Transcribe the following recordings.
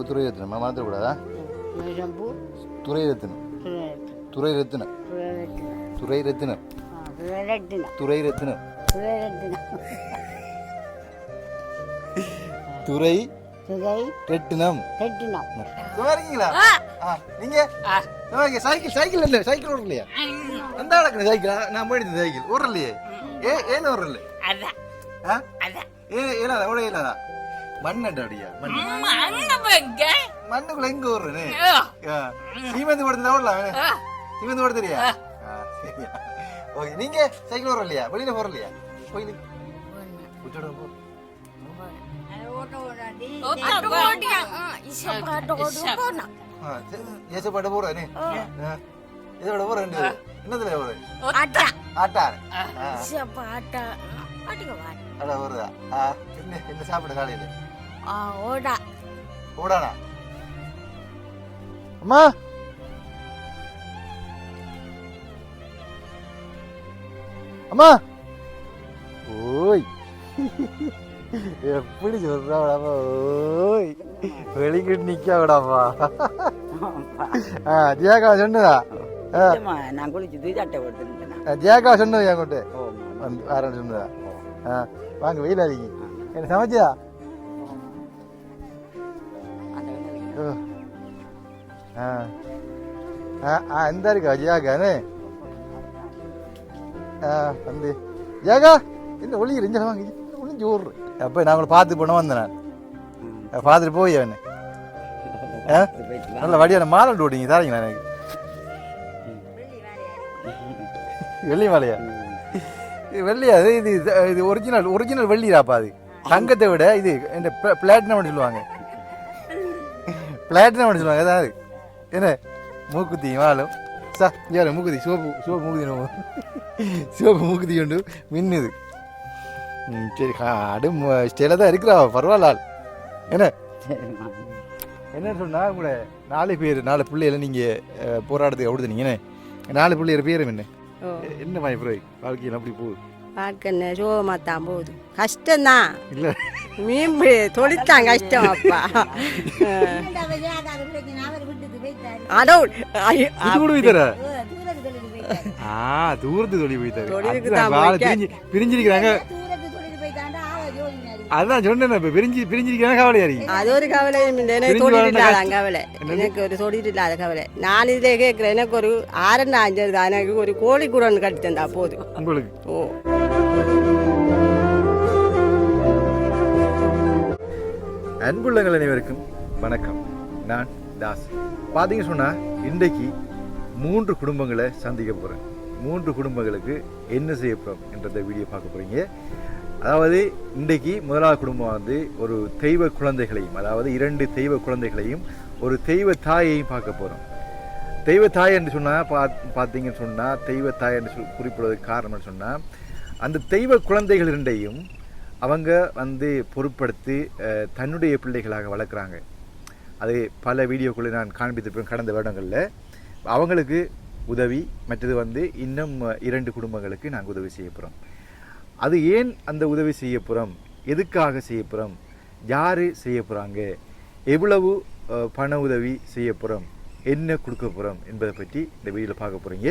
துறை ரத்தினம் மாற்றக்கூடாதா? துறை ரத்தினம் துறை ரத்தினம் துறை ரத்தினம் துறை ரத்தினம் துறை ரெட்டினம். வரீங்களா நீங்க? சைக்கிள் சைக்கிள் இல்ல, சைக்கிள் ஓடலையா? அந்த நடக்குது சைக்கிள். நான் போயிடுது சைக்கிள் ஓடலையே. ஏன் ஓடல? ஏலாதா ஓட ஏலாதா? மண்ணடியா மண்ணுக்குள்ள எங்க ஓடுறேன்னு சீமந்து ஓடுறதா ஓடலாம். சீமந்து ஓட தெரியா? ஓகே. நீங்க சைக்கிள் ஓடுற இல்லையா? வெளியில போற இல்லையா? கோயிலு விட்டுட போ. ஏசப்பாட்ட போறேன். இதோட போற என்னதுல போற? ஆட்டா அட வருதா? என்ன சாப்பிட காலையில? ஓடானா? அம்மா அம்மா ஓய் எப்படி சொல்றாடாமா? ஓய் வெளிக்கிட்டு நிக்க விடாமா? ஜியாக்கா சொன்னதா? நான் குளிச்சு சட்டை போட்டு ஜியாக்கா சொன்னது என் கொண்டு வேற சொன்னதா? வாங்க வெயில் அடிக்கி. என்ன சமைச்சா? எந்த இருக்கா ஜியாக்கானு? வந்து ஜியாக்கா என்ன ஒளி இருந்த வாங்க ஒளிஞ்சு ஓடுறேன். அப்போ நான் உங்களை பார்த்து போன வந்தேன். நான் பார்த்துட்டு போய் அவனு நல்ல வடியான மாலை ஓட்டிங்க தாரீங்களா எனக்கு? வெள்ளி மாலையா? வெள்ளியா? இது இது ஒரிஜினல் ஒரிஜினல் வெள்ளிடாப்பா. அது தங்கத்தை விட இது இந்த பிளாட்டினம் சொல்லுவாங்க. பிளாட்டினம் சொல்லுவாங்க. அதாவது என்ன மூக்குத்தி வாழும் சார் யாரு மூக்குத்தி சோப்பு சோப்பு மூக்குத்தி சோப்பு மூக்குத்தி கொண்டு மின்னுது. சரி அடு ஸ்டேல தான் இருக்கிறா பரவாயில்ல. என்ன என்ன சொன்னா கூட 4 பேர் 4 பிள்ளைகளை நீங்கள் போராட்டத்துக்கு விடுதுனீங்க. 4 பிள்ளைகள் பேரும் என்ன என்ன மாதிரி பிறகு வாழ்க்கையில் அப்படி போகுது? வாழ்க்கை சோகமாக தான் போகுது. கஷ்டம்தான் இல்லை மீன் தொழித்தான் கஷ்டம். அப்பா அதோ தூரத்து தொழில் போய்த்தாரு பிரிஞ்சிருக்கிறாங்க. அதான் சொன்னேன் பிரிஞ்சிருக்காங்க. கவலையா இருக்கு. அது ஒரு கவலை. தொழில் இல்லாத கவலை. எனக்கு ஒரு தொழில் இல்லாத கவலை. நான் இதிலே கேட்கிறேன். எனக்கு ஒரு 6 5 தான். எனக்கு ஒரு கோழி கூட ஒன்று கட்டி தந்தா போதும் உங்களுக்கு. ஓ அன்புள்ளங்கள் அனைவருக்கும் வணக்கம். நான் தாஸ். பார்த்தீங்க சொன்னால் இன்றைக்கு 3 குடும்பங்களை சந்திக்க போகிறேன். 3 குடும்பங்களுக்கு என்ன செய்ய போகிறோம் என்றதை வீடியோ பார்க்க போகிறீங்க. அதாவது இன்றைக்கு முதலாவது குடும்பம் வந்து ஒரு தெய்வ குழந்தைகளையும், அதாவது 2 தெய்வ குழந்தைகளையும் ஒரு தெய்வ தாயையும் பார்க்க போகிறோம். தெய்வ தாய் என்று சொன்னால் பார்த்தீங்கன்னு சொன்னால் தெய்வ தாய் என்று குறிப்பிடுவதற்கு காரணம்னு சொன்னால் அந்த தெய்வ குழந்தைகள் 2ஐயும் அவங்க வந்து பொருட்படுத்தி தன்னுடைய பிள்ளைகளாக வளர்க்குறாங்க. அது பல வீடியோக்குள்ளே நான் காண்பித்திருப்பேன் கடந்த வருடங்களில். அவங்களுக்கு உதவி மற்றது வந்து இன்னும் 2 குடும்பங்களுக்கு நாங்கள் உதவி செய்ய போகிறோம். அது ஏன் அந்த உதவி செய்ய போகிறோம், எதுக்காக செய்ய போகிறோம், யார் செய்ய போகிறாங்க, எவ்வளவு பண உதவி செய்ய போகிறோம், என்ன கொடுக்க போகிறோம் என்பதை பற்றி இந்த வீடியோவில் பார்க்க போகிறீங்க.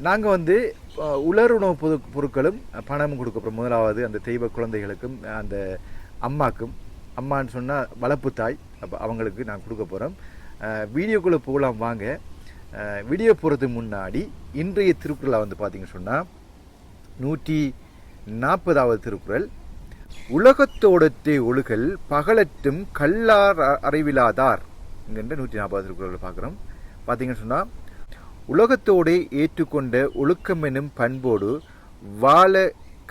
நாங்கள் வந்து உலர் உணவு பொருட்களும் பணமும் கொடுக்க போகிறோம். முதலாவது அந்த தெய்வ குழந்தைகளுக்கும் அந்த அம்மாக்கும், அம்மான்னு சொன்னால் வளர்ப்பு தாய், அப்போ அவங்களுக்கு நாங்கள் கொடுக்க போகிறோம். வீடியோக்குள்ளே போகலாம் வாங்க. வீடியோ போகிறதுக்கு முன்னாடி இன்றைய திருக்குறளை வந்து பார்த்திங்க சொன்னால் 140வது திருக்குறள். உலகத்தோடத்தே ஒழுகல் பகலற்றும் கல்லார் அறிவிலாதார் என்கின்ற 140வது திருக்குறளை பார்க்குறோம். பார்த்தீங்கன்னு சொன்னால் உலகத்தோடு ஏற்றுக்கொண்ட ஒழுக்கம் என்னும் பண்போடு வாழ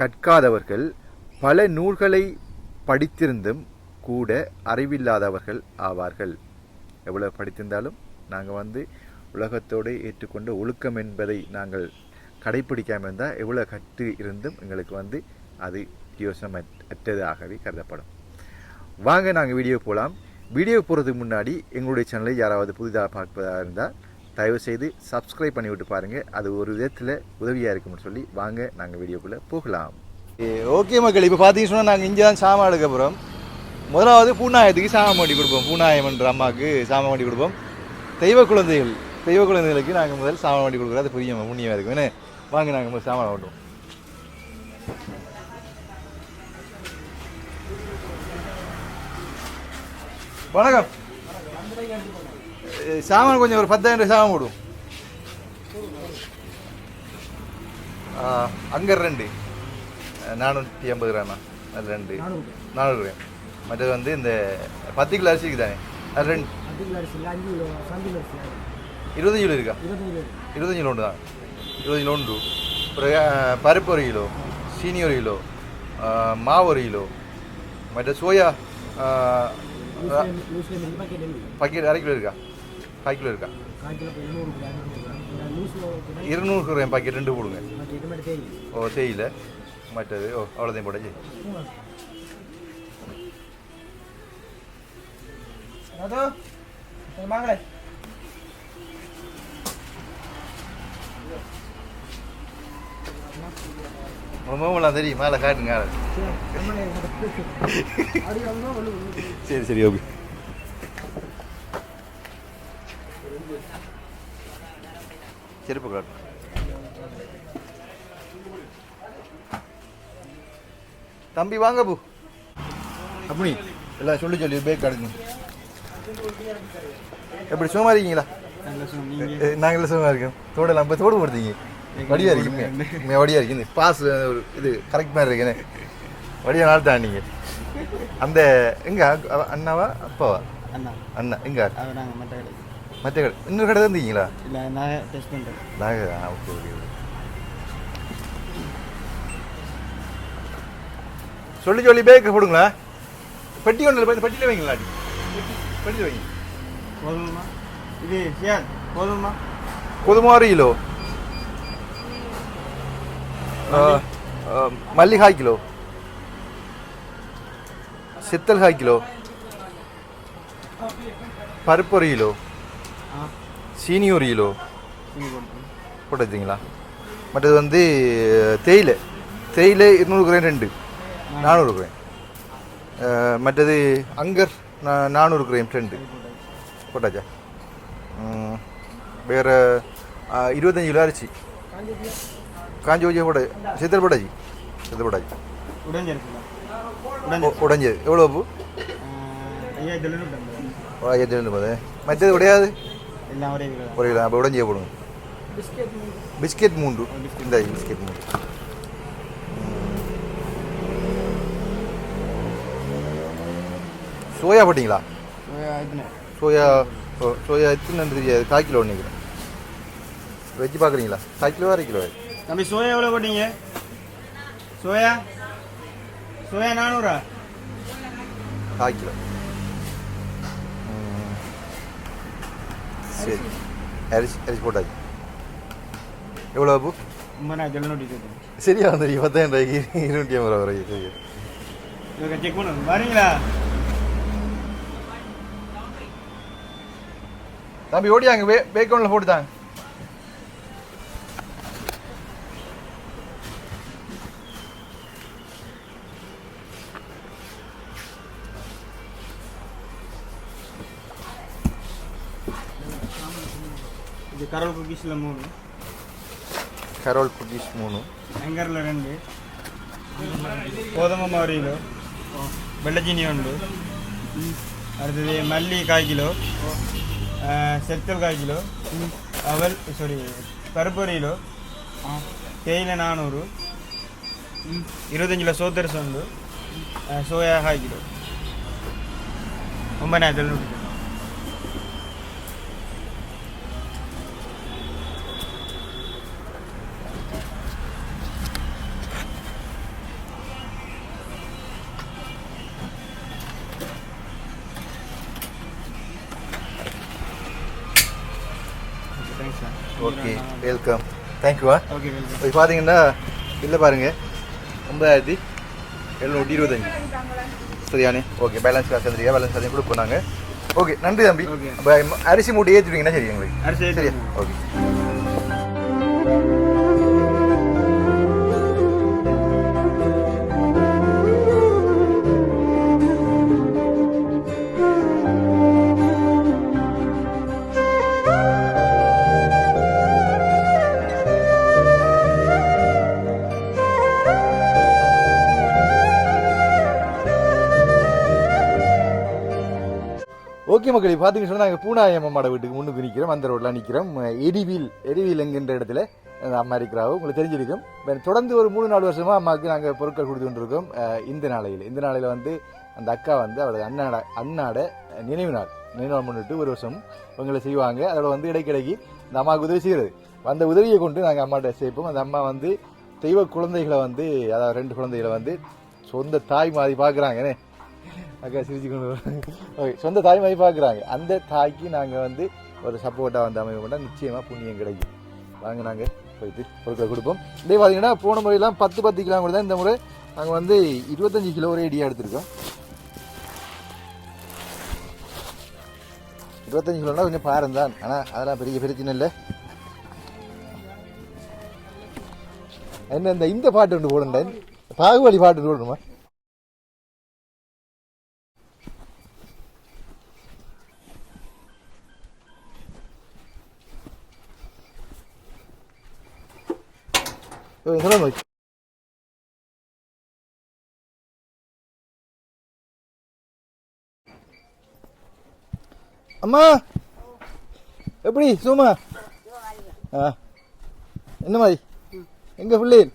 கற்காதவர்கள் பல நூல்களை படித்திருந்தும் கூட அறிவில்லாதவர்கள் ஆவார்கள். எவ்வளோ படித்திருந்தாலும் நாங்கள் வந்து உலகத்தோடு ஏற்றுக்கொண்ட ஒழுக்கம் என்பதை நாங்கள் கடைப்பிடிக்காமல் இருந்தால் எவ்வளோ கற்று இருந்தும் எங்களுக்கு வந்து அது யோசனை அற்றதாகவே கருதப்படும். வாங்க நாங்கள் வீடியோ போகலாம். வீடியோ போகிறதுக்கு முன்னாடி எங்களுடைய சேனலை யாராவது புதிதாக பார்ப்பதாக இருந்தால் தயவுசெய்து சப்ஸ்கிரைப் பண்ணி விட்டு பாருங்கள். அது ஒரு விதத்தில் உதவியாக இருக்கும்னு சொல்லி வாங்க நாங்கள் வீடியோக்குள்ளே போகலாம். ஓகே மக்கள், இப்போ பார்த்தீங்கன்னு சொன்னால் நாங்கள் இங்கே தான் சாமான் எடுக்க போகிறோம். முதலாவது பூநாயத்துக்கு சாமம் வண்டி கொடுப்போம். பூநாயம் என்ற அம்மாவுக்கு சாமம் வண்டி கொடுப்போம். தெய்வ குழந்தைகளுக்கு நாங்கள் முதல் சாமம் வண்டி கொடுக்குறோம். அது புண்ணியமாக இருக்கும். என்ன வாங்க நாங்கள் முதல் சாமான் ஓட்டுவோம். வணக்கம். சாமான் கொஞ்சம் ஒரு 10,000 சாமான் போடுவோம். அங்கே 2 450 கிராமா, அது 2 400 கிராம். மற்றது வந்து இந்த 10 கிலோ அரிசிக்கு தானே, அது 2 25 கிலோ இருக்கா? 25 கிலோ உண்டு தான். 25 கிலோ உண்டு. அப்புறம் பருப்பு 1 கிலோ, சீனி 1 கிலோ, மாவு 1 கிலோ, மற்ற சோயா பாக்கெட் 1/2 கிலோ இருக்கா? 1/2 கிலோ இருக்கா? 200 கிராம் பாக்கெட் 2 போடுங்க. ஓ தேயில மற்றது அவ்வளோதையும் போட. உண்மைலாம் தெரியும், மேலே காட்டுங்க. சரி சரி ஓகே. செருப்பு காட்டு. தம்பி வாங்க பூ. அப்படி எல்லாம் சொல்லி பேக் காடுங்க. எப்படி சும்மா இருக்கீங்களா? நாங்களும் சும்மா இருக்கோம். தோடலாம் இப்போ தோடு போடுத்தீங்க. வடியாக இருக்குங்க, வடியாக இருக்குது. இந்த பாஸ் ஒரு இது கரெக்ட் மாதிரி இருக்குன்னு வடியாக நாள் தான். நீங்கள் அந்த எங்க அண்ணாவா அப்பாவா? அண்ணா எங்க? மற்ற கடை இன்னொரு கடை தான் இருந்தீங்களா? நாங்கள் ஓகே ஓகே. சொல்லி பேக்க போடுங்களா? பெட்டி ஒன்றில் பெட்டியில் வைங்களா? பெட்டியில் வைங்க. போதுமா? இது போதுமா? கோதுமை 1 கிலோ, மல்லி 1/2 கிலோ, சித்தல் 1/2 கிலோ, பருப்பு 1 கிலோ, சீனி 1 கிலோ போட்டு வச்சிங்களா? மற்றது வந்து தேயிலை 200 கிராம் 2 400 கிராம். மற்றது அங்கர் 400 கிராம் 2 போட்டாச்சா? வேறு 25 கிலோ அரிசி காஞ்சி ஊஜி போட சித்தல் போட்டாச்சு. உடஞ்சது எவ்வளோ பூ? 5000. மற்றது உடையாது 1 கிலோ. அப்போ உடஞ்சியே போடுங்க. பிஸ்கெட் 3. இந்த பிஸ்கெட் 3. சோயா போட்டிங்களா? சோயா எத்தனை தெரியாது. 1/4 கிலோ நினைக்கிறேன். வச்சு பார்க்குறீங்களா? 1/4 கிலோ 1/2 கிலோ. தம்பி சோயா எவ்வளோ போட்டீங்க? சோயா 400. 1/4 கிலோ. சரி அரிசி போட்டாச்சு. எவ்வளோ பூ? சரியா வந்துருக்கு. 10,000 ரூபாய்க்கு 250 ரூபா வரைக்கும். சரி செக் பண்ணு வரீங்களா? தம்பி ஓடியாங்க. பேக்கவுண்டில் போட்டு தாங்க. இது கரோல் குக்கீஸில் 3, கரோல் குக்கீஸ் 3, அங்கரில் 2, கோதுமை மாவு 1 கிலோ, வெள்ளச்சீனி 1, அடுத்தது மல்லி 1/4 கிலோ, செத்தல் 1/4 கிலோ, பருப்பு 1 கிலோ, தேயிலை 400, 25 கிலோ சோத்தரிசி 1, soya 1/2 kilo. 9,000. Okay welcome. Thank you. Okay இப்போ பார்த்தீங்கன்னா இல்லை பாருங்கள் 9,725. சரியானே? ஓகே பேலன்ஸ் காசு வந்துருக்கா? பேலன்ஸ் காசையும் கொடுப்போம் நாங்கள். ஓகே நன்றி தம்பி. அரிசி மூட்டை ஏற்றிட்டீங்கன்னா சரி எங்களுக்கு. சரியா? ஓகே. மக்கள் பார்த்தீங்கன்னு சொன்னால் நாங்கள் பூனாயம் அம்மாட வீட்டுக்கு முன்னுக்கு நிற்கிறோம், அந்த ரோட்டில் நிற்கிறோம். எரிவில் என்கின்ற இடத்துல அந்த அம்மா இருக்கிறாவோ உங்களுக்கு தெரிஞ்சிருக்கும். தொடர்ந்து ஒரு 3-4 வருஷமாக அம்மாவுக்கு நாங்கள் பொருட்கள் கொடுத்து கொண்டிருக்கோம். இந்த நாளையில் வந்து அந்த அக்கா வந்து அவரோட அண்ணாட நினைவு நாள் முன்னிட்டு ஒரு வருஷம் இவங்களை செய்வாங்க. அதோட வந்து இடைக்கிடைக்கு இந்த அம்மாவுக்கு உதவி செய்கிறது. அந்த உதவியை கொண்டு நாங்கள் அம்மாட்ட சேர்ப்போம். அந்த அம்மா வந்து தெய்வ குழந்தைகளை வந்து, அதாவது 2 குழந்தைகளை வந்து சொந்த தாய் மாதிரி பார்க்குறாங்க. அக்கா சிரிச்சு கொண்டு ஓகே, சொந்த தாய் மாதிரி பார்க்குறாங்க. அந்த தாய்க்கு நாங்கள் வந்து ஒரு சப்போர்ட்டாக வந்து அமைய கொண்டா நிச்சயமாக புண்ணியம் கிடைக்கும். வாங்க நாங்கள் போயிட்டு பொருட்களை கொடுப்போம். இதே பார்த்தீங்கன்னா போன முறையெல்லாம் 10 கிலோ கூட தான். இந்த முறை நாங்கள் வந்து 25 கிலோ ஒரு ஐடியா எடுத்திருக்கோம். 25 கிலோனா கொஞ்சம் பாரம் தான், ஆனால் அதெல்லாம் பெரிய பிரச்சனை இல்லை. என்ன இந்த பாட்டு ஒன்று போடுண்டேன், பாகுபலி பாட்டு போடணுமா? சொல்லுங்க. அம்மா எப்படி சும்மா? என்ன மாதிரி எங்க பிள்ளைகள்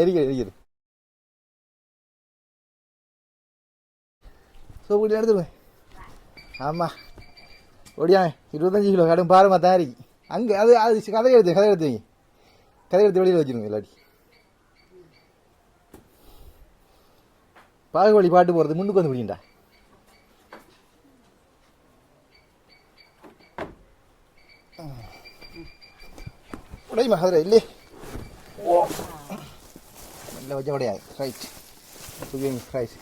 இருக்கிறது சோப்பு எடுத்துருவேன். ஆமாம் ஓடியா 25 கிலோ கடும் பாரமாக தான் இருக்கு. அங்கே அது கதை எடுத்து வெளியில் வச்சுருங்க. இல்லாட்டி பாகுபலி பாட்டு போகிறது முன்னுக்கு வந்து முடியுண்டா. உடையுமா அதில் இல்லையே இல்லை வச்ச உடையாது. Right right.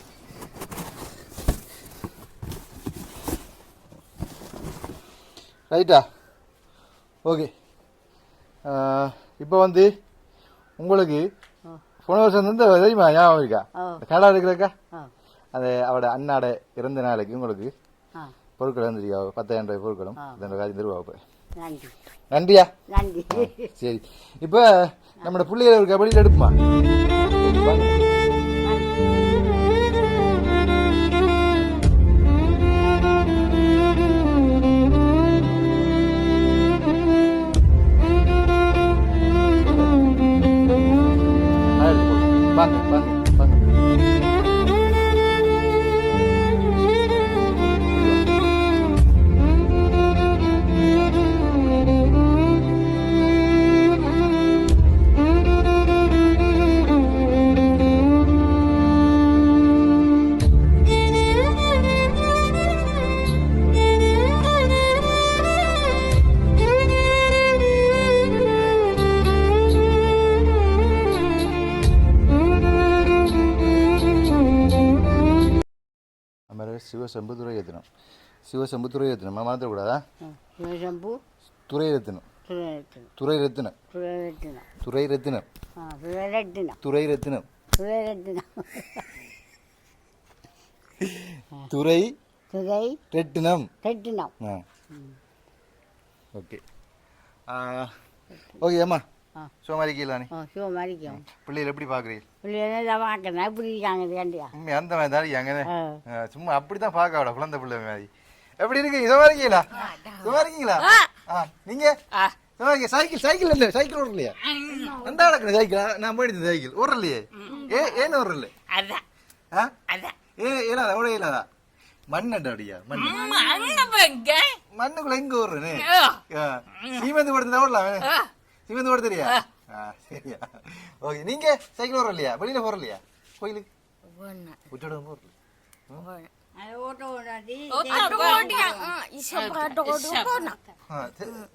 ரைட்டா ஓகே. இப்போ வந்து உங்களுக்கு போன வருஷம் வந்து தெரியுமா, ஞாபகம் இருக்கா? கடை இருக்கிறக்கா அது அவட அண்ணாட இறந்த நாளைக்கு உங்களுக்கு பொருட்கள் வந்துருக்கா 10,000 ரூபாய் பொருட்களும் 2,000 ரூபா. நன்றியா? நன்றி. சரி, இப்போ நம்மளோட பிள்ளைகள் இருக்க வெளியில் எடுப்புமா? சிவசம்பு துரைரத்னம். சிவசம்பு துரைரத்னம் மாற்றக்கூடாதா? சிவசம்பு துரைரத்னம். துரைரத்னம். துரைரத்னம். துரைரத்னம். துரை ரெட்டினம். ஓகே ஓகே அம்மா சோமாரிக்கலானே. பிள்ளைகள் எப்படி பாக்குறீங்க? அந்த மாதிரி தான் இருக்காங்க. சும்மா அப்படித்தான் பார்க்க குழந்தை பிள்ளை மாதிரி. எப்படி இருக்கீங்க? சோமாரிக்கீங்களா? சோமாரிக்கீங்களா? நீங்க சைக்கிள் இல்ல, சைக்கிள் ஓடலையா? அந்த நடக்கிற சைக்கிள் நான் போயிட்டு சைக்கிள் ஓடலையே. ஏன்னு ஓடல? ஏலாதா ஓட இயலாதா? மண்ணடியா? மண்ணுக்குள்ள எங்க ஓடுறேன்னு சீமந்து ஓடுறதா ஓடலாம். சீமந்து ஓட தெரியா? சரியா ஓகே. நீங்க சைக்கிள் ஓடுற இல்லையா? வெளியில போற இல்லையா? கோயிலுக்கு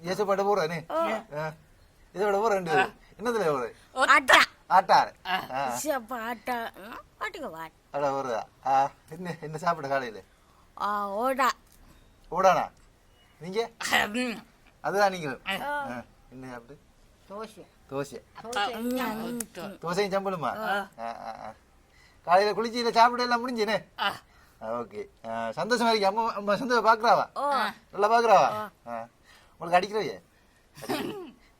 ஏசப்பாட்ட போறேன். இதோட போற ரெண்டு என்னதுல போற? ஆட்டாரு வருதா? என்ன சாப்பிட காலையில? ஓடானா? நீங்க அதுதான் நீங்க என்ன சாப்பிட்டு? தோசையும் சம்பளமா? காலையில குளிச்சு சாப்பிட எல்லாம் முடிஞ்சுனே. ஓகே சந்தோஷமா இருக்கு. அம்மா சந்தோஷம் பாக்குறாவா? நல்லா பாக்குறாவா? உங்களுக்கு அடிக்கிறவையே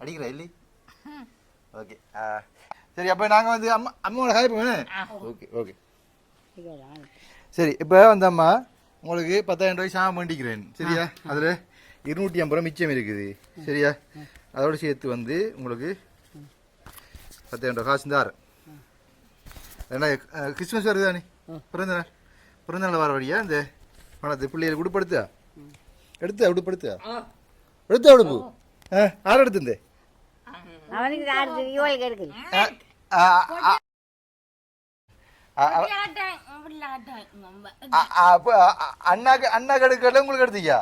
அடிக்கிறா இல்லை? ஓகே சரி. அப்ப நாங்க வந்து அம்மாவோட ஹாய் பண்ணுவேன். ஓகே ஓகே சரி. இப்போ வந்து அம்மா உங்களுக்கு 10,000 ரூபாய் சாமம் வேண்டிக்கிறேன் சரியா? அதில் 250 ரூபா மிச்சம் இருக்குது சரியா? அதோட சேர்த்து வந்து உங்களுக்கு 10,000 ரூபா காசு தார். ஏன்னா கிறிஸ்மஸ் வருதானே, பிறந்தநாள் வர வழியா இந்த பணத்தை பிள்ளைகளுக்கு உடுப்படுத்தா உடுப்படுத்தா உடுப்பு ஆறு எடுத்துந்தே அண்ணா கெடுக்கல உங்களுக்கு எடுத்தீங்க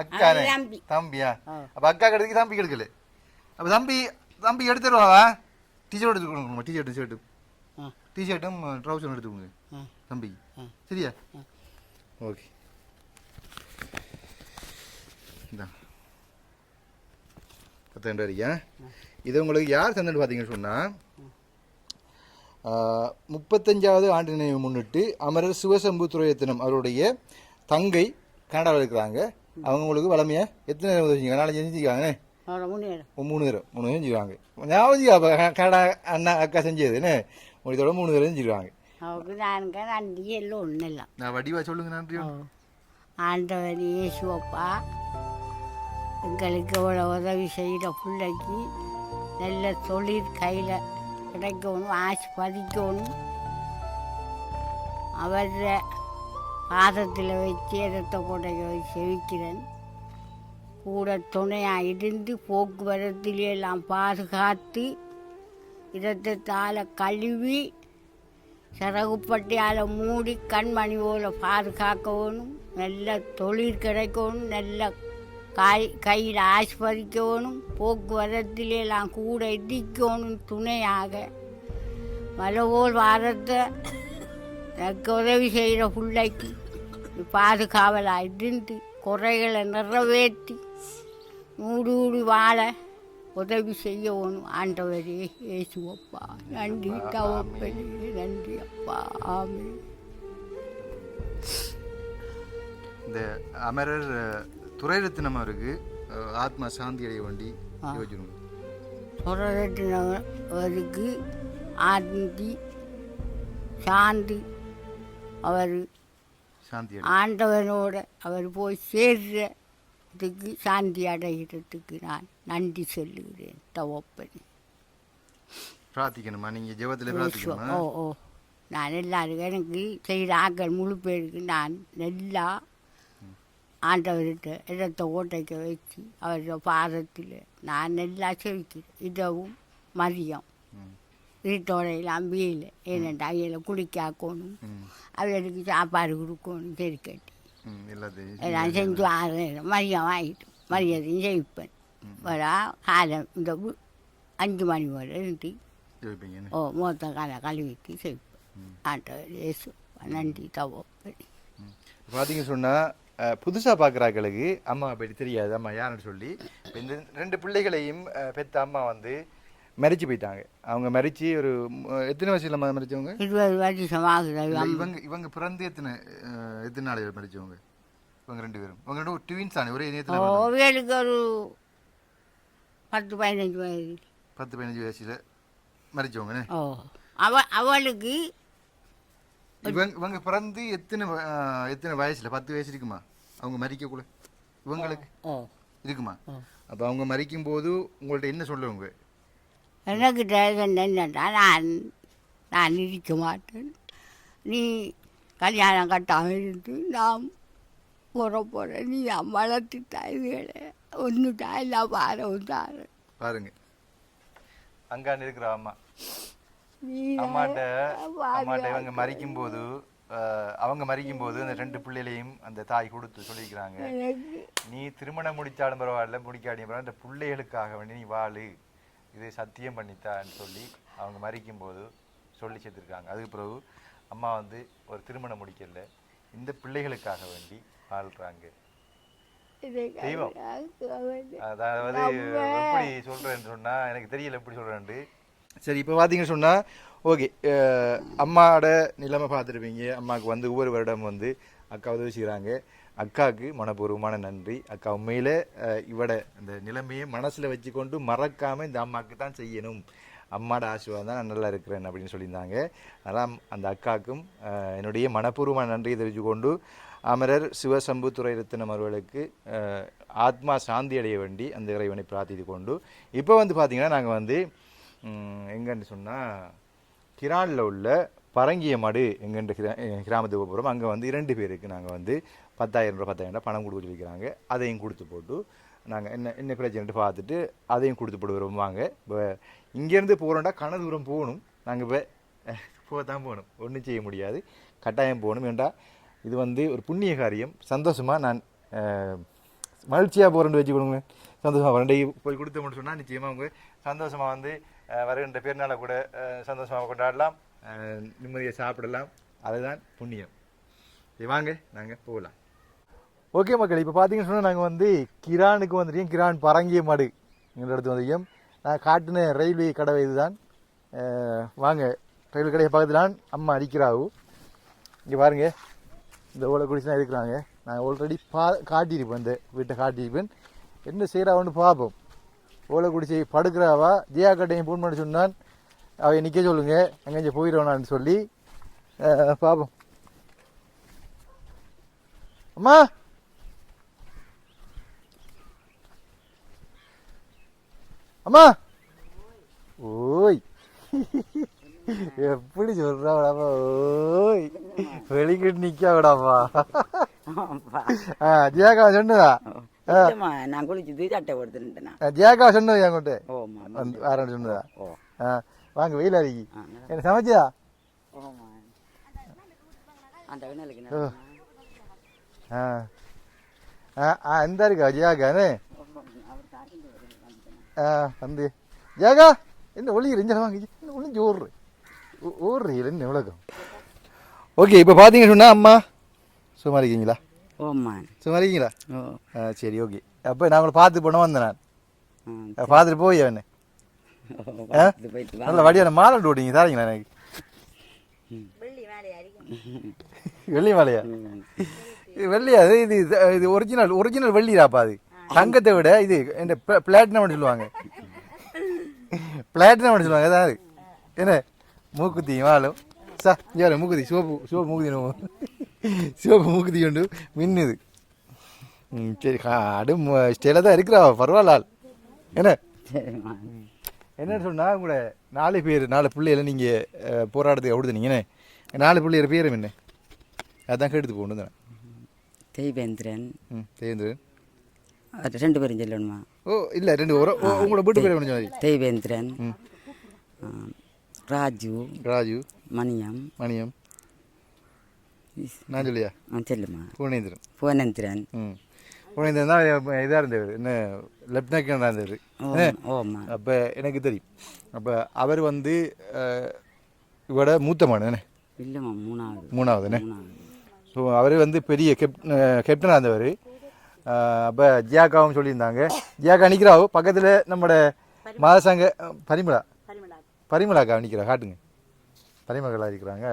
அக்கானே தம்பியா? அப்ப அக்கா கெடுக்கு தம்பி கெடுக்கல. அப்ப தம்பி எடுத்துருவா. டிஷர்ட் எடுத்து கொடுங்க, டிஷர்ட்டும் ட்ரௌசரும் எடுத்து கொடுங்க தம்பிக்கு சரியா? ஓகே இதான் 10,000 ரூபாய்க்கா. இது உங்களுக்கு யார் தந்துட்டு பார்த்தீங்கன்னு சொன்னால் 35வது ஆண்டு நினைவு முன்னிட்டு அமரர் சிவசம்பு துரையத்தினம் அவருடைய தங்கை கனடாவில் இருக்கிறாங்க. அவங்க உங்களுக்கு வளமையா எத்தனை நேரம் செஞ்சுக்காங்க? 4 செஞ்சுக்காங்கண்ணே. 3 நேரம் செஞ்சுருவாங்க. ஞாபகம் கனடா அண்ணா அக்கா செஞ்சதுன்னு இதோட 3 நேரம் செஞ்சுருவாங்க. நான் வடிவா சொல்லுங்க. நன்றி ஆண்டவர் இயேசுவப்பா, எங்களுக்கு இவ்வளோ உதவி செய்கிற பிள்ளைக்கு நல்ல தொழில் கையில் கிடைக்கணும், ஆசிர்வதிக்கணும். அவர பாதத்தில் வச்சு இடத்த கொடையை செவிக்கிறேன். கூட துணையாக இருந்து போக்குவரத்திலெல்லாம் பாதுகாத்து இடத்தால் கழுவி சிறகுப்பட்டியால் மூடி கண்மணி போல் பாதுகாக்கணும். நல்ல தொழில் கிடைக்கணும், நல்ல கையில் ஆஸ்பதிக்கணும். போக்குவரத்திலெல்லாம் கூட இடிக்கணும் துணையாக. மலவோல் வாரத்தை எனக்கு உதவி செய்கிற பிள்ளைக்கு பாதுகாவலாக இருந்து குறைகளை நிறைவேற்றி மூடி வாழ உதவி செய்யணும். ஆண்டவரே இயேசுவப்பா, நன்றி தவப்பனே, நன்றி அப்பா, ஆமென். இந்த அமரர் துரைரத்தினம் அவருக்கு ஆத்மா சாந்தி அடைய வேண்டி யோசிக்கணும். துரைரத்தினம் அவருக்கு ஆத்மி சாந்தி, அவர் ஆண்டவனோட அவர் போய் சேர்றதுக்கு சாந்தி அடைகிறதுக்கு நான் நன்றி சொல்லுகிறேன் தவப்பனே. பிரார்த்திக்கணுமா? நீங்கள் ஜெபத்தில் பிரார்த்திக்கணுமா? ஓ நான் எல்லாருக்கும் எனக்கு செய்கிற ஆக்கள் முழு பேருக்கு நான் நல்லா ஆண்டவர்கிட்ட இடத்த ஓட்டைக்க வச்சு அவரோட பாதத்தில் நான் நல்லா செவிக்கிறேன். இதவும் மதியம் வீட்டோடையெல்லாம் வீயில் ஏனண்டா அவையில் குளிக்காக்கணும், அவர்களுக்கு சாப்பாடு கொடுக்கணும், சரி கட்டி எல்லாம் செஞ்சு 6 நேரம் மதியம் ஆகிட்டோம். மதியத்தையும் ஜெயிப்பேன். வரா காலம் இந்த 5 மணி வரை இருந்து மொத்த காலை கழுவிட்டு செய்ப்பேன். ஆண்டவர் இயேசு நன்றி தவப்படி. பார்த்தீங்க சொன்னால் புதுசாக பார்க்குறாக்களுக்கு அம்மா பற்றி தெரியாது, அம்மா யாருன்னு சொல்லி. இந்த 2 பிள்ளைகளையும் பெற்ற அம்மா வந்து மறிச்சு போயிட்டாங்க. அவங்க மறிச்சு ஒரு எத்தனை வருஷம் இல்லாமல் மறிச்சவங்க? 20 வருஷம் ஆகுது. இவங்க பிறந்து எத்தனை நாள் மறிச்சவங்க? இவங்க 2 பேரும் இவங்க 2 ட்வின்ஸ் தானே, ஒரே நேரத்தில் அவங்களுக்கு ஒரு 10-15 வயது. 10-15 வயசில் மறிச்சவங்க. அவளுக்கு இவங்க பிறந்து எத்தனை வயசுல? 10 வயசு இருக்குமா அவங்க மறிக்கக்குள்ள? இவங்களுக்கு இருக்குமா? அப்போ அவங்க மறிக்கும் போது உங்கள்ட்ட என்ன சொல்லுவாங்க? எனக்கிட்ட என்னண்டா, நான் இருக்க மாட்டேன், நீ கல்யாணம் கட்டாமல் இருந்து நான் போகிறேன், நீ வளர்த்து தாய்களை ஒன்றுட்டா இல்லை பாரு பாருங்க. அங்காண்டு இருக்கிற அம்மா அம்மாட்ட இவங்க மறிக்கும் போது அவங்க மறிக்கும் போது அந்த 2 பிள்ளைகளையும் அந்த தாய் கொடுத்து சொல்லிக்கிறாங்க, நீ திருமணம் முடித்தாலும் பரவாயில்ல, முடிக்காடியும் பரவாயில்ல, இந்த பிள்ளைகளுக்காக வேண்டி நீ வாழு, இது சத்தியம் பண்ணித்தான்னு சொல்லி அவங்க மறிக்கும் போது சொல்லி சேர்த்துருக்காங்க. அதுக்கு பிறகு அம்மா வந்து ஒரு திருமணம் முடிக்கல, இந்த பிள்ளைகளுக்காக வேண்டி வாழ்றாங்க. தெய்வம். அதாவது எப்படி சொல்றேன்னு சொன்னா எனக்கு தெரியல எப்படி சொல்றேன்ட்டு. சரி, இப்போ பார்த்தீங்கன்னு சொன்னால் ஓகே, அம்மாவோட நிலைமை பார்த்துருப்பீங்க. அம்மாவுக்கு வந்து ஒவ்வொரு வருடம் வந்து அக்கா உதவி செய்கிறாங்க. அக்காவுக்கு மனப்பூர்வமான நன்றி. அக்கா உண்மையில் இவட அந்த நிலைமையை மனசில் வச்சுக்கொண்டு மறக்காமல் இந்த அம்மாவுக்கு தான் செய்யணும் அம்மாட ஆசீர்வாதம் தான் நான் நல்லா இருக்கிறேன் அப்படின்னு சொல்லியிருந்தாங்க. அதெல்லாம் அந்த அக்காவுக்கும் என்னுடைய மனப்பூர்வமான நன்றியை தெரிவித்து கொண்டு அமரர் சிவசம்புத்துறை ரத்தினம் அவர்களுக்கு ஆத்மா சாந்தி அடைய வேண்டி அந்த இறைவனை பிரார்த்தித்து கொண்டு இப்போ வந்து பார்த்திங்கன்னா நாங்கள் வந்து எங்கன்னு சொன்னால் கிரானில் உள்ள பரங்கிய மடு எங்கன்ற கிராமத்துக்கு போகிறோம். அங்கே வந்து 2 பேருக்கு நாங்கள் வந்து 10,000 ரூபா 10,000 பணம் கொடுக்க சொல்லியிருக்கிறாங்க. அதையும் கொடுத்து போட்டு நாங்கள் என்ன பிரச்சனைட்டு பார்த்துட்டு அதையும் கொடுத்து போட்டு வருவாங்க. இப்போ இங்கேருந்து போகிறோம்டா தூரம் போகணும். நாங்கள் இப்போ போக தான் போகணும், ஒன்றும் செய்ய முடியாது, கட்டாயம் போகணும். ஏண்டா இது வந்து ஒரு புண்ணிய காரியம். சந்தோஷமாக நான் மகிழ்ச்சியாக போகிறேன்னு வச்சு கொடுங்க. சந்தோஷமாக வரண்டை போய் கொடுத்தோம்னு சொன்னால் நிச்சயமாக அவங்க சந்தோஷமாக வந்து வருகின்ற பேர்னால கூட சந்தோஷமாக கொண்டாடலாம், நிம்மதியை சாப்பிடலாம். அதுதான் புண்ணியம். வாங்க நாங்கள் போகலாம். ஓகே மக்கள், இப்போ பார்த்தீங்கன்னு சொன்னால் நாங்கள் வந்து கிரானுக்கு வந்துட்டோம். கிரான் பரங்கிய மாடு எங்கள் இடத்து வந்திருக்கோம். நான் காட்டின ரயில்வே கடை இதுதான். வாங்க, ரயில்வே கடையை பக்கத்துலான் அம்மா அடிக்கிறாவு. இங்கே பாருங்க, இந்த ஓலை குடிச்சுலாம் இருக்கிறாங்க. நான் ஆல்ரெடி காட்டியிருப்பேன், இந்த வீட்டை காட்டியிருப்பேன். என்ன செய்கிறாவுன்னு பார்ப்போம். ஓலை குடிச்சு படுக்கிறாவா ஜியா கட்டையும் ஃபோன் பண்ணி சொன்னான், அவன் நிற்க சொல்லுங்க, எங்கேயும் போயிடுவானான்னு சொல்லி பார்ப்போம். அம்மா அம்மா, ஓய் எப்படி சொல்றாடாப்பா, ஓய் வெளிக்கிட்டு நிக்க விடாப்பா. ஜியாக்கா சொன்னதா? நான் குளிச்சுட்டு சட்டை கொடுத்துட்டேன். ஜியாக்கா சொன்னது என்கிட்ட வேற சொன்னதா? வாங்க, வெயில் அடிக்கி என்ன சமைச்சா? எந்த இருக்கா ஜியாக்கானு? வந்து ஜியாக்கா என்ன ஒளி ரெஞ்சா வாங்கி என்ன ஒளிஞ்சு ஓடுறீங்க என்ன உலகம். ஓகே, இப்போ பார்த்தீங்கன்னு சொன்னால் அம்மா சும்மா இருக்கீங்களா? சும்மா இருக்கீங்களா? சரி, ஓகே. அப்போ நான் உங்களை பார்த்து போன வந்தேன். நான் பார்த்துட்டு போய் அவனே நல்ல வடியான மாலை ஓட்டிங்க தாரீங்களா எனக்கு? வெள்ளி மாலையா? வெள்ளியா? இது இது ஒரிஜினல் வெள்ளிடாப்பா. அது தங்கத்தை விட இது இந்த பிளாட்டினம் சொல்லுவாங்க. பிளாட்டினம் சொல்லுவாங்க. அதாவது என்ன மூக்குத்தி வாழும் சார், யார் மூக்குத்தி சிவப்பு மூக்குத்தி சிவப்பு மூக்குத்தி கொண்டு மின்னுது. சரி, அடு ஸ்டேல தான் இருக்கிறா, பரவாயில்ல. என்ன என்னன்னு சொன்னால் உங்களோட 4 பேர் 4 பிள்ளைகளை நீங்கள் போராட்டத்துக்கு விடுதுனீங்கண்ணே. 4 பிள்ளைகிற பேரும் என்ன? அதான் கேட்டு போகணும் தானே. தெய்வேந்திரன். தெய்வேந்திரன் 2 பேரும் சொல்லணுமா? ஓ இல்லை, 2 உங்களோட வீட்டு பேர் கொஞ்சம் மாதிரி. தெய்வேந்திரன், ராஜு, மணியம். நான் சொல்லியா? சொல்லுமா? புவனேந்திரன். புவனேந்திரன் தான் இதாக இருந்தவர், என்ன லெப்டினன்ட் இருந்தவர். அப்போ எனக்கு தெரியும். அப்போ அவர் வந்து இவட மூத்த மாடு இல்லைம்மா, மூணாவதுண்ணே. ஸோ அவர் வந்து பெரிய கேப்டனாக இருந்தவர். அப்போ ஜியாக்காவும் சொல்லியிருந்தாங்க. ஜியாக்கா நிற்கிறாவோ பக்கத்தில் நம்மளோட மதசங்க பரிமளாக்கா நிற்கிறா, காட்டுங்க. பரிமளாக இருக்கிறாங்க.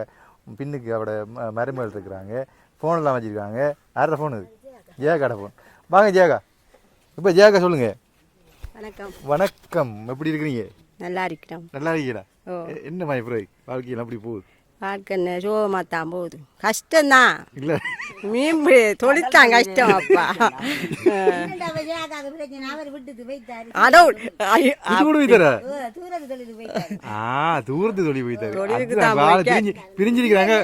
பின்னுக்கு அவட மருமகள் இருக்கிறாங்க. ஃபோனெல்லாம் வச்சுருக்காங்க. யாரோட ஃபோன் இது? ஜியாக்காட ஃபோன். வாங்க ஜியாக்கா. இப்போ ஜியாக்கா சொல்லுங்கள். வணக்கம். வணக்கம், எப்படி இருக்கிறீங்க? நல்லா இருக்கிறோம். நல்லா இருக்கீங்களா? என்ன மாதிரி பிறகு வாழ்க்கையில் அப்படி போகுது? வாழ்க்கை சோகமாக தான் போகுது. கஷ்டம்தான். இல்லை, மீன் தொழித்தான் கஷ்டம். அப்பா தூரத்து தொழில் போயிட்டாரு. பிரிஞ்சிருக்கிறாங்க.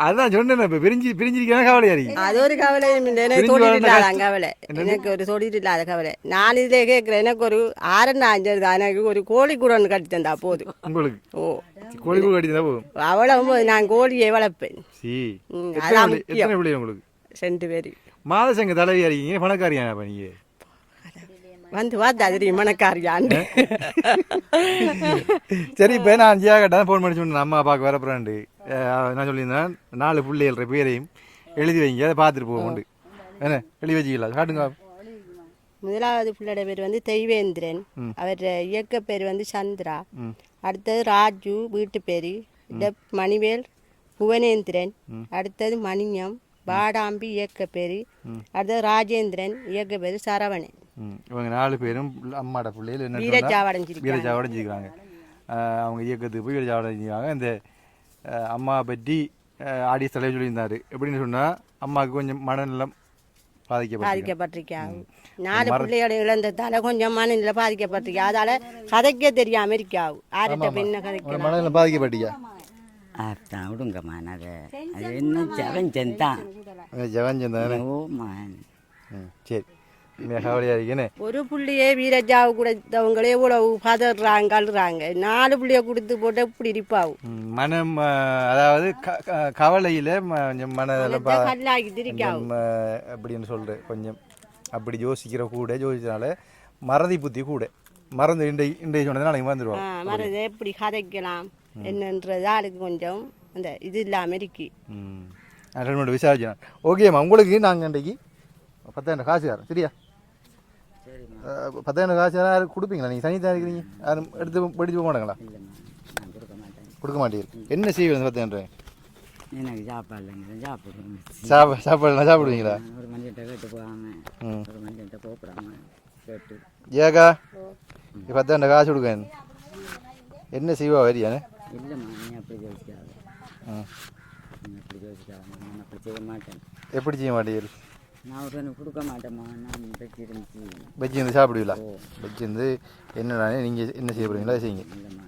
அதான் சொன்னேன், இப்ப பிரிஞ்சிருக்கிறாங்க. கவலையா இருக்கு. அது ஒரு கவலையும் இல்லை. எனக்கு தொழில் இல்லாத கவலை. எனக்கு ஒரு தொழில் இல்லாத கவலை. நான் இதிலே கேட்கிறேன். எனக்கு ஒரு 6-5 எனக்கு ஒரு கோழி கூட ஒன்று கட்டி தந்தா போதும். உங்களுக்கு? ஓ, கோழி கூட கட்டி தந்தா போதும். அவ்வளவு நான் கோழியை வளர்ப்பேன். அதான் முக்கியம். உங்களுக்கு 2 பேர். மாதசங்க தலைவியா இருக்கீங்க, பணக்காரியா நீங்க? வந்து பார்த்தா தெரியும் மணக்காரியான்னு. சரி, இப்போ நான் ஜியா கேட்டேன், ஃபோன் பண்ணி சொன்னேன் அம்மா அப்பாவுக்கு வரப்போறாண்டு. நான் சொல்லியிருந்தேன் 4 பிள்ளைகள பேரையும் எழுதி வைங்க, அதை பார்த்துட்டு போகுண்டு. என்ன எழுதி வச்சுக்கலாம், காட்டுங்க. முதலாவது பிள்ளையோட பேர் வந்து தெய்வேந்திரன். அவர் இயக்க பேர் வந்து சந்திரா. அடுத்தது ராஜு வீட்டு பேர். மணிவேல் புவனேந்திரன். அடுத்தது மணியம் பாடாம்பி இயக்க பேர். அடுத்தது ராஜேந்திரன் இயக்க பேர் சரவணன். இவங்க 4 பேரும் அம்மாட பிள்ளைகள் என்ன வீரச்சாவடைஞ்சிருக்காங்க. அவங்க இயக்கத்துக்கு போய் வீரச்சாவடைஞ்சிருக்காங்க. இந்த அம்மா பற்றி ஆடியன்ஸ் தலைவர் சொல்லியிருந்தாரு. எப்படின்னு சொன்னால் அம்மாவுக்கு கொஞ்சம் மனநலம் பாதிக்கப்பட்டிருக்காங்க. 4 பிள்ளையோட இழந்ததால கொஞ்சம் மனநிலை பாதிக்கப்பட்டிருக்கா. அதால கதைக்கே தெரியாம இருக்காவு. ஆர்கிட்ட என்ன கதைக்க மனநலம் பாதிக்கப்பட்டியா? அதான் விடுங்கம்மா அதை அது என்ன ஜவஞ்சந்தான் ஜவஞ்சந்தானே. ஓமான் சரி கவலையாக இருக்கேனே. ஒரு புள்ளியே வீரஜாவு கொடுத்தவங்களே இவ்வளவு பதறாங்க அழுறாங்க. 4 புள்ளிய கொடுத்து போட்டு இப்படி இருப்பாவும் மனம் அதாவது கவலையில் கொஞ்சம் மனதில் கல்லாக்கி திரிக்காவும் அப்படின்னு சொல்கிறேன். கொஞ்சம் அப்படி யோசிக்கிற கூட யோசிச்சனால மறதி புத்தி கூட மறந்து இன்றைய சொன்னது நாளைக்கு மறந்துடுவாங்க. மறந்து எப்படி கதைக்கலாம் என்னன்றது ஆளுக்கு கொஞ்சம் அந்த இது இல்லாமல் இருக்கு. ரெண்டு விசாரிச்சேன். ஓகேம்மா, உங்களுக்கு நாங்கள் இன்றைக்கு 10,000 காசு யாரும் சரியா? 10,000 காசு யாரும் கொடுப்பீங்களா? நீங்கள் தனித்தான் இருக்கிறீங்க, யாரும் எடுத்து படிச்சு போக மாட்டாங்களா? கொடுக்க மாட்டீங்க. என்ன செய்வீங்க 10,000? எனக்கு சாப்பாடுங்க சாப்பிடுவேன். சாப்பாடுலாம் சாப்பிடுவீங்களா? ஒரு மணிக்கிட்ட கேட்டு போகாமல் ஒரு மணிக்கிட்ட போகப்படாம கேட்டு ஏக்கா 10,000 காசு கொடுக்க என்ன செய்வா வரியானே? இல்லைம்மா, நீ அப்படி யோசிக்காது. நீ அப்படி யோசிக்காது. நான் அப்படி செய்ய மாட்டேன். எப்படி செய்ய மாட்டீங்க? நான் ஒரு எனக்கு கொடுக்க மாட்டேம்மா. நான் வெஜ்ஜி இருந்து சாப்பிடுவீங்களா? வெஜ்ஜி இருந்து என்னடானே நீங்கள் என்ன செய்ய போகிறீங்களா செய்யுங்க. இல்லைம்மா,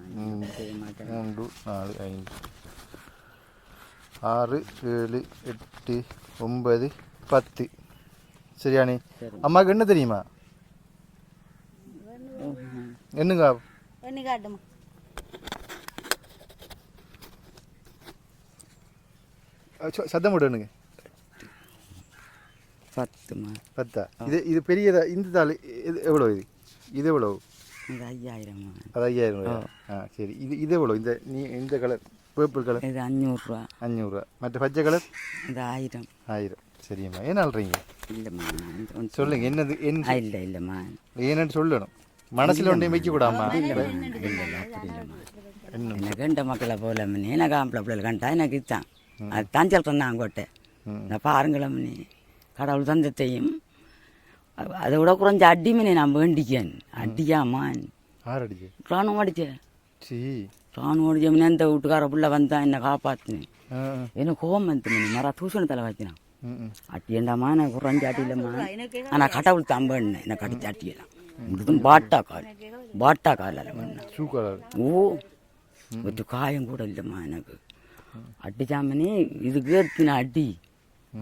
செய்ய மாட்டேன். 3, 4, 5, 6, 7, 8, 9, 10 சரியானே? அம்மாவுக்கு என்ன தெரியுமா? என்னங்க காட்டுமா சத்தம் போட்டு வேணுங்க. 10 இது பெரியதா? இந்த தாள் இது எவ்வளோ? இது எவ்வளோ? இது 5,000. அது 5,000 ரூபா. சரி, இது எவ்வளோ? இந்த கலர் பேர்பிள் கலர் இது 500 ரூபா. 500 ரூபா. மற்ற பச்சை கலர் இது 1000. 1000. சரிம்மா, ஏன் அல்றீங்க? இல்லைம்மா சொல்லுங்க என்னது என்ன? இல்லைம்மா ஏன்னு சொல்லணும். மனசில் ஒன்றையும் வைக்கக்கூடாமா? இல்லை அப்படி இல்லைம்மா. எனக்கு கண்ட மக்களை போல எனக்கு ஆம்பளை பிள்ளைகள் கண்டா எனக்கு இதுதான். அதுதான் சொல்கிறேன் நான் அங்கோட்டை. நான் பாருங்களம்மனி கடவுள் தந்தத்தையும் அதை விட குறைஞ்ச அடிமனே நான் வேண்டிக்கேன். அடிக்காமான் ராணுவம் அடித்தேன். ராணுவம் அடிச்சமனே அந்த வீட்டுக்கார பிள்ளை வந்தான் என்னை காப்பாற்றினேன். எனக்கு கோபம் வந்து மரா தூசண தலை வச்சினான். அட்டியண்டாமா எனக்கு குறைஞ்ச அடி இல்லைம்மா. ஆனால் கடவுள் தான் வேணும் எனக்கு அடிச்சு அட்டியலாம். இதுவும் பாட்டா காலில் ஓ ஒரு காயம் கூட இல்லைம்மா எனக்கு. அடிச்சாமனே இது கேட்பின அடி.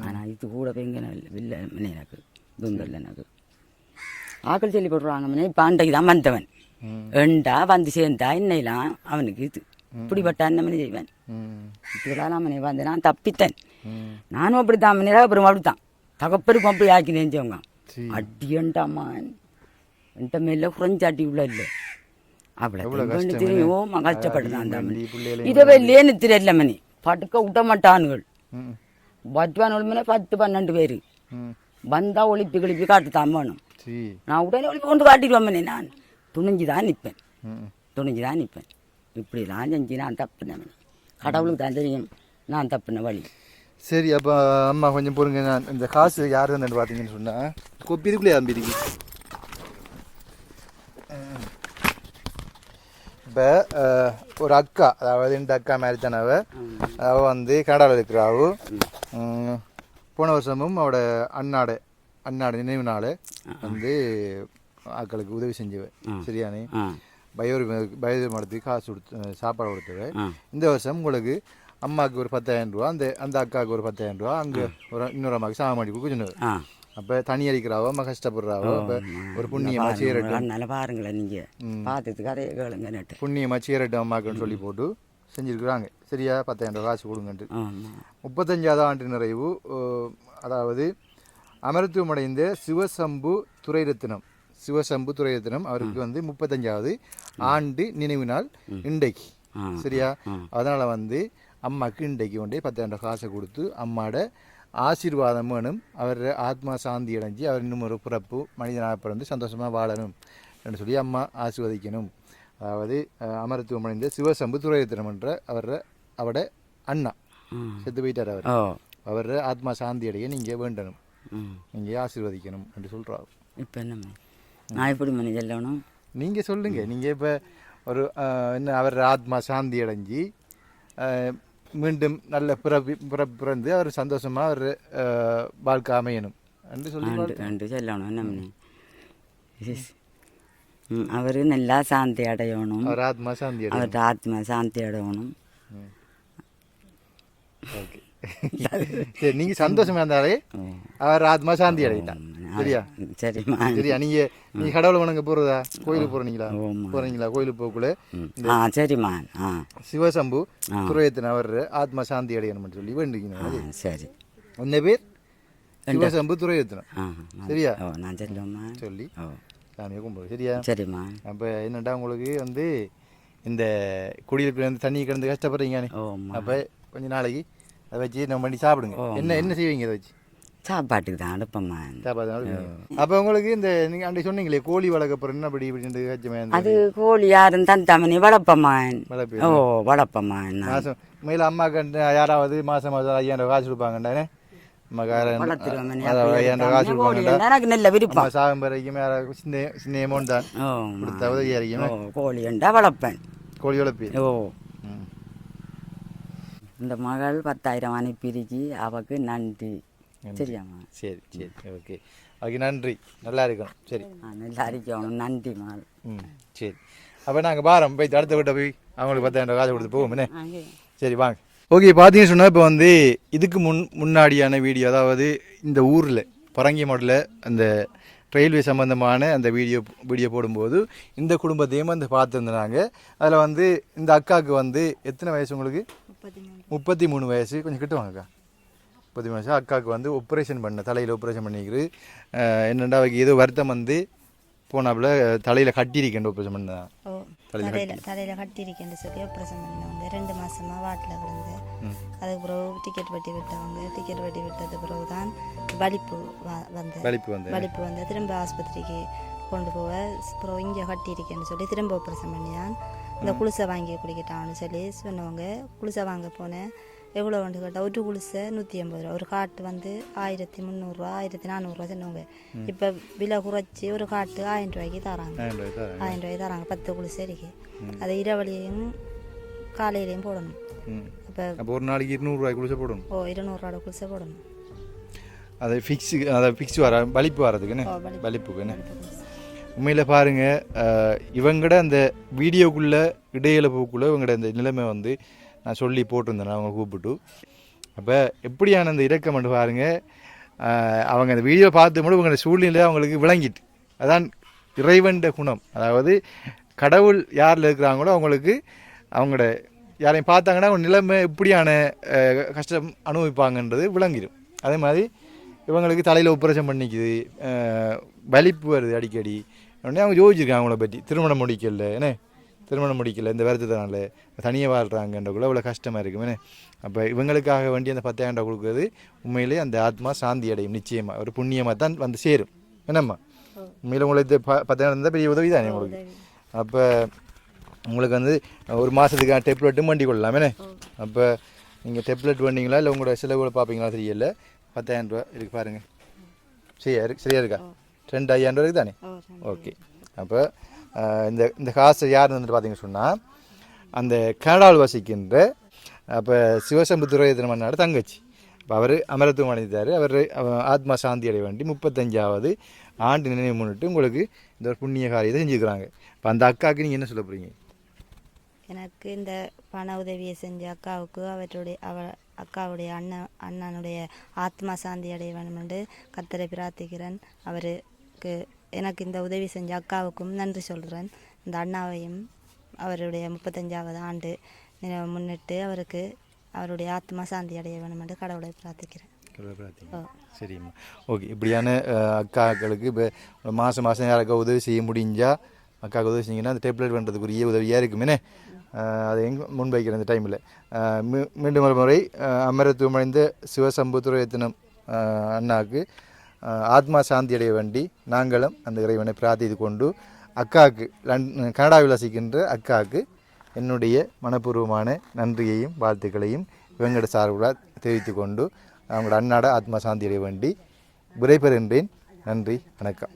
ஆனால் இது கூட பெங்கன இல்லை எனக்கு இதுவும் இல்லை எனக்கு. ஆக்கள் சொல்லி போட்டுருவாங்க. இப்போ அன்றைக்கு தான் வந்தவன் ஏண்டா வந்து சேர்ந்தா இன்னைலாம் அவனுக்கு இது இப்படிப்பட்ட அண்ணமனி செய்வேன். இப்படிலாம் அம்மனை வந்து நான் தப்பித்தேன். நானும் அப்படி தான் அம்மனி அப்புறம் அப்படித்தான் தகப்பருக்கும் அப்படி ஆக்கி நெஞ்சவங்க. அடியண்டாம்மா என்கிட்ட மேல குறைஞ்ச அடி உள்ள இல்லை. அவ்வளோ தெரியும் கஷ்டப்படுதான் அந்த அம்மனி. இதை வெளியேன்னு தெரியல மணி படுக்க விட்ட மாட்டானுகள். பட்டுவான் 10, 12 பேர் வந்தா ஒளிப்பி கிளிப்பி காட்டுத்தான் வேணும். நான் உடனே ஒளிப்பி கொண்டு காட்டிடுவேன் மணி. நான் துணிஞ்சுதான் நிற்பேன். இப்படிலாம் செஞ்சு நான் தப்புனேன். கடவுளுக்கு தான் தெரியும் நான் தப்புன வழி. சரி, அப்போ அம்மா கொஞ்சம் பொறுங்க. நான் இந்த காசு யார் வந்து பார்த்தீங்கன்னு சொன்னால் கொப்பிதுக்குள்ளே ஆரம்பிருக்கு. இப்போ ஒரு அக்கா, அதாவது இந்த அக்கா மாதிரி தானே அவள் வந்து கனடாவில் இருக்கிறாவு. போன வருஷமும் அவட அண்ணாட நினைவு நாள் வந்து ஆக்களுக்கு உதவி செஞ்சவன் சரியானே. வயது மடத்துக்கு காசு கொடுத்து சாப்பாடு கொடுத்தவன். இந்த வருஷம் உங்களுக்கு அம்மாவுக்கு ஒரு 10,000 ரூபா, அந்த அக்காவுக்கு ஒரு 10,000 ரூபா, அங்கே ஒரு இன்னொரு அம்மாவுக்கு சாமாடி கொடுக்க சொன்னது. அப்போ தனி அடிக்கிறாவோ அம்மா கஷ்டப்படுறாவோ. அப்போ ஒரு புண்ணியமாக சேரட்டும். நல்லா பாருங்களேன் நீங்கள் பார்த்துட்டு அதே கேளுங்க. புண்ணியமாக சேரட்டும் அம்மாக்குன்னு சொல்லி போட்டு செஞ்சுருக்குறாங்க சரியா. 10,000 ரூபா காசு கொடுங்கன்ட்டு. 35வது ஆண்டு நிறைவு, அதாவது அமரத்துவமடைந்த சிவசம்பு துரைரத்தினம் அவருக்கு வந்து 35வது ஆண்டு நினைவு நாள் இன்றைக்கு சரியா. அதனால் வந்து அம்மாவுக்கு இன்றைக்கு கொண்டே 10,000 ரூபா காசை கொடுத்து அம்மாவோட ஆசீர்வாதம் வேணும். அவர் ஆத்மா சாந்தி அடைஞ்சு அவர் இன்னும் ஒரு பிறப்பு மனிதனாக பிறந்து சந்தோஷமாக வாழணும் என்று சொல்லி அம்மா ஆசீர்வதிக்கணும். அதாவது அமரத்துவமடைந்த சிவசம்பு துரைரத்தினம் என்ற அவரோட அண்ணா செத்து போயிட்டார். அவரோட ஆத்மா சாந்தி அடைய நீங்கள் வேண்டணும், நீங்கள் ஆசீர்வதிக்கணும் என்று சொல்கிறார். இப்போ என்ன நான் எப்படி மணி சொல்லணும்? நீங்கள் சொல்லுங்கள். நீங்கள் இப்போ ஒரு என்ன அவர் ஆத்மா சாந்தி அடைஞ்சி மீண்டும் நல்ல பிறந்து அவர் சந்தோஷமாக அவர் வாழ்க்கை அமையணும் என்று சொல்லி சொல்லணும். என்ன மணி அவர் நல்லா சாந்தி அடையணும். அவர் ஆத்மா சாந்தி அடையணும். அவர்கிட்ட ஆத்மா சாந்தி அடையணும். ஓகே சரி, நீங்கள் சந்தோஷமா இருந்தாலே அவர் ஆத்மா சாந்தி அடையிட்டான். சரியா? சரிம்மா. சரியா? நீங்கள் கடவுளை வணங்க போகிறதா? கோயிலுக்கு போகிறீங்களா? கோயிலுக்கு போகக்குள்ள சரிம்மா. சிவசம்பு துறையத்தின் அவர் ஆத்மா சாந்தி அடையணும்னு சொல்லி வேண்டிக்கணும். சரி. உன்ன பேர் சிவசம்பு துறையத்தினம். சரியா? நான் சொல்லுவோம்மா சொல்லி சாமியை கும்பிடு. சரியா? சரிம்மா. அப்போ என்னடா உங்களுக்கு வந்து இந்த குடியிருப்பில் வந்து தண்ணி கிடந்து கஷ்டப்படுறீங்க. அப்போ கொஞ்ச நாளைக்கு அதை வச்சு நம்ம பண்ணி சாப்பிடுங்க. என்ன செய்வீங்க அதை வச்சு? சாப்பாட்டுக்கு தான் அடுப்பம்மா. சாப்பாடு. அப்போ உங்களுக்கு இந்த நீங்கள் அன்றைக்கு சொன்னீங்களே கோழி வளர்க்கப்புறம் என்ன படி இப்படி அது கோழி யாரும் தான் தமனி வளர்ப்பம்மான். வளர்ப்பம்மா. மாதம் மேலே அம்மா கண்டு யாராவது மாதம் 5000 காசு கொடுப்பாங்கண்டானே. எனக்கு நல்ல விருப்பம். சாகும் வரைக்கும் சின்ன அமௌண்ட் தான் கொடுத்த உதவியாக இருக்கும். கோழி என்றா வளர்ப்பேன். கோழி வளர்ப்பேன். இந்த மகள் 10,000 அனுப்பிடுச்சு. அவக்கு நன்றி. சரியாம்மா? சரி சரி. ஓகே. அதுக்கு நன்றி. நல்லா இருக்கணும். சரி, நல்லா இருக்கணும். நன்றி மகள். சரி. அப்போ நாங்கள் பாரம் போய் அடுத்த விட்ட போய் அவங்களுக்கு 10,000 காசு கொடுத்து போவோம்னே. சரி வாங்க. ஓகே, பார்த்தீங்கன்னு சொன்னால் இப்போ வந்து இதுக்கு முன்னாடியான வீடியோ, அதாவது இந்த ஊரில் பரங்கி மாவட்டத்தில் அந்த ரயில்வே சம்மந்தமான அந்த வீடியோ போடும்போது இந்த குடும்பத்தையும் வந்து பார்த்துருந்தாங்க. அதில் வந்து இந்த அக்காவுக்கு வந்து எத்தனை வயசு உங்களுக்கு? 33 வயசு. கொஞ்சம் கிட்ட வாங்கக்கா. 33 வயசு. அக்காவுக்கு வந்து ஆப்ரேஷன் தலையில் ஆப்ரேஷன் பண்ணிக்கிறது. என்னென்னா அவருக்கு ஏதோ வருத்தம் வந்து போனாப்புல தலையில் கட்டியிருக்கேன். ஆப்ரேஷன் பண்ணதான் தலையில் கட்டியிருக்கேன்னு சொல்லி ஆப்ரேஷன் பண்ணவங்க 2 மாதமாக வாட்டில் விழுந்து அதுக்கு பிறகு டிக்கெட் வெட்டி விட்டவங்க. டிக்கெட் வெட்டி விட்டது பிறகு தான் வலிப்பு வந்து திரும்ப ஆஸ்பத்திரிக்கு கொண்டு போக அப்புறம் இங்கே கட்டியிருக்கேன்னு சொல்லி திரும்ப ஆப்ரேஷன் பண்ணி தான் இந்த குளிசை வாங்கி குடிக்கிட்டான்னு சொல்லி சொன்னவங்க. குளிசை வாங்க போனேன். எவ்வளோ வந்து கேட்டால் ஒரு குளிசை 150 ரூபா. ஒரு காட்டு வந்து 1300 ரூபா 1400 சொன்னவங்க. இப்போ விலை குறைச்சி ஒரு காட்டு 1000 ரூபாய்க்கு தராங்க. 1000 ரூபாய்க்கு தராங்க. 10 குளிசை இருக்கு. அதை இரவலையும் காலையிலையும் போடணும். அப்போ ஒரு நாளைக்கு 200 ரூபாய் குளிசை போடணும். 200 ரூபா குளிசை போடணும். அதை ஃபிக்ஸ் வர வலிப்பு வர்றதுக்குன்னு வலிப்புக்குன்னு. உண்மையில் பாருங்கள், இவங்கட அந்த வீடியோக்குள்ளே இடையில போக்குள்ளே இவங்கட அந்த நிலைமை வந்து நான் சொல்லி போட்டிருந்தேன் அவங்க கூப்பிட்டு. அப்போ எப்படியான அந்த இறக்கம் மட்டும் பாருங்கள். அவங்க அந்த வீடியோ பார்த்து மட்டும் இவங்க சூழ்நிலை அவங்களுக்கு விளங்கிட்டு. அதான் இறைவன் குணம். அதாவது கடவுள் யாரில் இருக்கிறாங்களோ அவங்களுக்கு அவங்களோட யாரையும் பார்த்தாங்கன்னா அவங்க நிலைமை எப்படியான கஷ்டம் அனுபவிப்பாங்கன்றது விளங்கிடும். அதே மாதிரி இவங்களுக்கு தலையில் ஆப்ரேஷன் பண்ணிக்குது, வலிப்பு வருது அடிக்கடி. உடனே அவங்க யோசிச்சிருக்காங்க அவங்கள பற்றி. திருமணம் முடிக்கல இந்த வருத்தத்தினால தனியாக வாழ்கிறாங்கன்றக்குள்ள இவ்வளோ கஷ்டமாக இருக்குமே. அப்போ இவங்களுக்காக வேண்டி அந்த 10,000 ரூபா கொடுக்குறது உண்மையிலே அந்த ஆத்மா சாந்தி அடையும். நிச்சயமாக ஒரு புண்ணியமாக தான் வந்து சேரும். என்னம்மா? உண்மையில் உங்களுக்கு 10,000 இருந்தால் பெரிய உதவி தானே உங்களுக்கு. அப்போ உங்களுக்கு வந்து ஒரு மாதத்துக்கு டெப்லெட்டும் வண்டி கொள்ளலாமே. அப்போ நீங்கள் டெப்லெட் வண்டிங்களா இல்லை உங்களோட செலவுகளை பார்ப்பீங்களா தெரியல. 10,000 ரூபா இருக்குது பாருங்கள். சரியா இருக்கா? 2,500 ரூபா இருக்குது தானே? ஓகே. அப்போ இந்த காசை யார் வந்துட்டு பார்த்தீங்கன்னு சொன்னால் அந்த கனடாவில் வசிக்கின்ற அப்போ சிவசம்பு துறையத்தின் மன்னோட தங்கச்சி. இப்போ அவர் அமரத்துவம் அடைந்தார். அவர் ஆத்மா சாந்தி அடைய வேண்டி 35வது ஆண்டு நினைவு முன்னிட்டு உங்களுக்கு இந்த ஒரு புண்ணிய காரியத்தை செஞ்சுக்கிறாங்க. இப்போ அந்த அக்காவுக்கு நீங்கள் என்ன சொல்ல போகிறீங்க? எனக்கு இந்த பண உதவியை செஞ்ச அக்காவுக்கு அக்காவுடைய அண்ணனுடைய ஆத்மா சாந்தி அடைய வேண்டும் என்று கர்த்தரை பிரார்த்திக்கிறேன். அவருக்கு எனக்கு இந்த உதவி செஞ்ச அக்காவுக்கும் நன்றி சொல்கிறேன். இந்த அண்ணாவையும் அவருடைய 35வது ஆண்டு முன்னிட்டு அவருக்கு அவருடைய ஆத்மா சாந்தி அடைய வேண்டும் என்று கடவுளை பிரார்த்திக்கிறேன். சரிம்மா. ஓகே. இப்படியான அக்காக்களுக்கு இப்போ மாதம் யாருக்கா உதவி செய்ய முடிஞ்சால் அக்காவுக்கு உதவி செஞ்சிங்கன்னா அந்த டேப்லெட் பண்ணுறதுக்குரிய உதவியாக இருக்குமே. அதை எங்கே முன்வைக்கிற இந்த டைமில் மீண்டும் ஒரு முறை அமரத்துவமடைந்த சிவசம்பு துறையத்தினம் அண்ணாவுக்கு ஆத்மா சாந்தி அடைய வேண்டி நாங்களும் அந்த இறைவனை பிரார்த்தித்து கொண்டு அக்காவுக்கு கனடாவில் வசிக்கின்ற அக்காவுக்கு என்னுடைய மனப்பூர்வமான நன்றியையும் வாழ்த்துக்களையும் இவங்களோட சார்பாக தெரிவித்து கொண்டு அவங்களோட அண்ணாட ஆத்மா சாந்தி அடைய வேண்டி விடைபெறுகின்றேன். நன்றி, வணக்கம்.